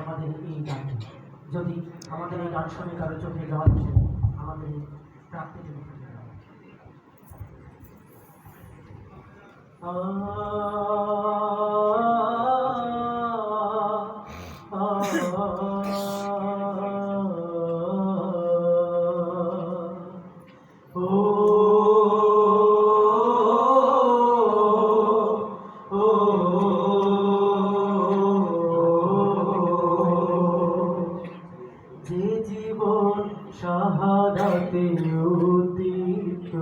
আমাদের এই গানটি যদি আমাদের এই গান শুনে কারো চোখে জল আসে, আমাদের এই প্রাপ্তিটি লিখে দেওয়া। যে জীবন শাহাদাতে উদ্দীপ্ত,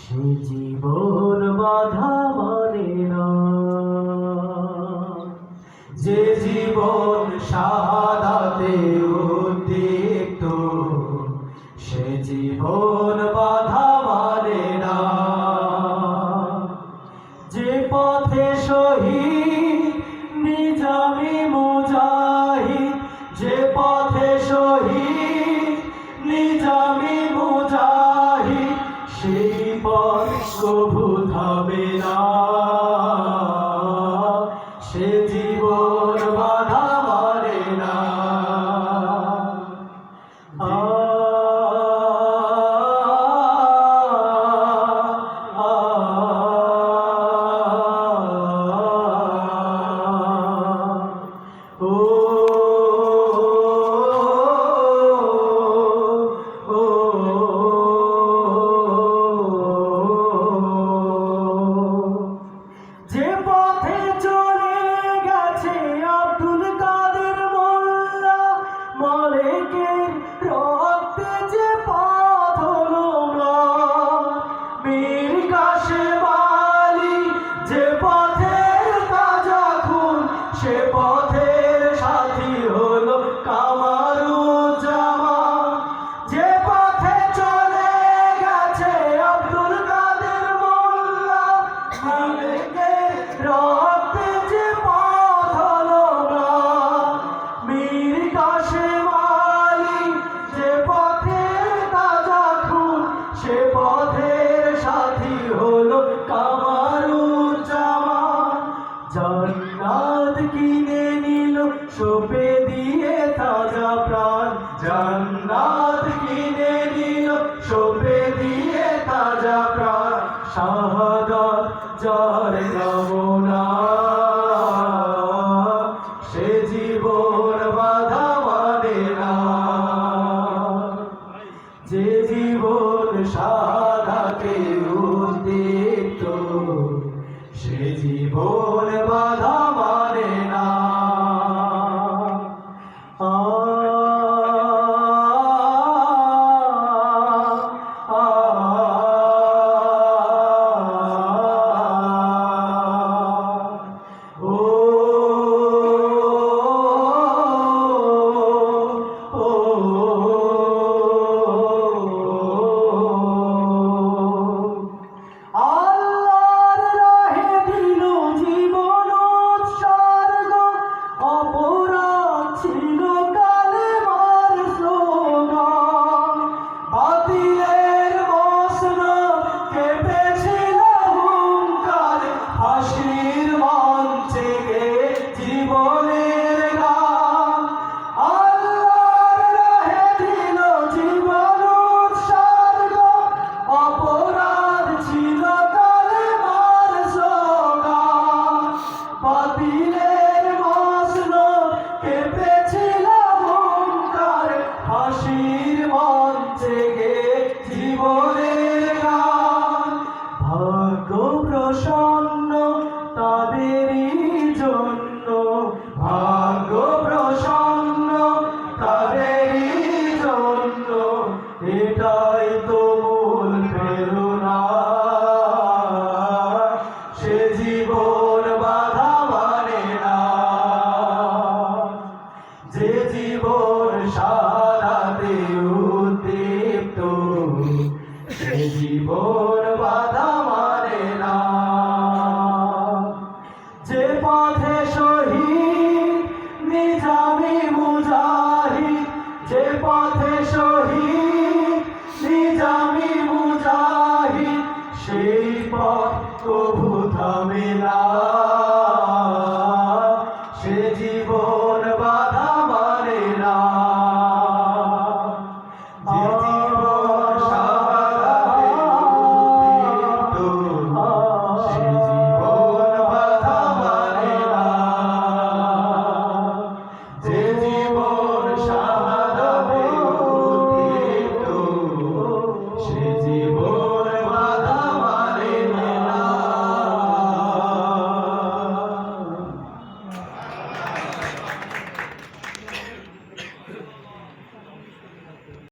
সে জীবন বাধা মানে না। যে জীবন শাহাদাতে উদ্দীপ্ত, সে জীবন বাধা মানে না। যে পথে শহীদ নিজামী মুজাহিদ, যে পথে শহীদ নিজামী মুজাহিদ, সেই পথ কভু থামে না। সে জীবন বাধা মানে না। যে পথে চলে গেছে আব্দুল কাদের মোল্লা, মালিকের রক্তে যে পথ হলো ম্লান। মীর কাসেম আলী যে পথের তাজা খুন, সে পথের সাথী হলো কামারুজ্জামান। যে পথে চলে গেছে আব্দুল কাদের মোল্লা, মালিকের রক্তে যে পথ হলো ম্লান। মীর কাসেম আলী যে পথের তাজা খুন, সে পথের সাথী হলো কামারুজ্জামান। জান্নাত কিনে নিল সোপে দিয়ে তাজা প্রাণ, জান্নাত কিনে নিল সোপে দিয়ে তাজা প্রাণ। শাহাদাত যার কামনা, সে জীবন বাধা মানে না। যে জীবন শাহাদাতে উদ্দীপ্ত, সে জীবন বাধা মানে না। আল্লাহর রাহে দিল জীবন উৎসর্গ, অপরাধ ছিল কালেমার স্লোগান। বাতিলের মসনদ কেঁপেছিল হুংকারে, হাসির মঞ্চে গেয়ে জীবনের গান। আল্লাহর রাহে দিল জীবন উৎসর্গ, অপরাধ ছিল কালেমার স্লোগান। বাতিলের মসনদ কেঁপেছিল হুংকারে, হাসির মঞ্চে গেয়ে জীবনের গান। ভাগ্য প্রসন্ন তাদেরই জন্য, ভাগ্য প্রসন্ন তাদেরই জন্য, এটাই তো মূল প্রেরণা। সে জীবন বাধা মানে না। যে জীবন শাহাদাতে উদ্দীপ্ত, সে জীবন বাধা মানে না। যে পথে শহীদ নিজামী মুজাহিদ, যে পথে শহীদ নিজামী মুজাহিদ, সেই পথ কভু থামে না। সে জীবন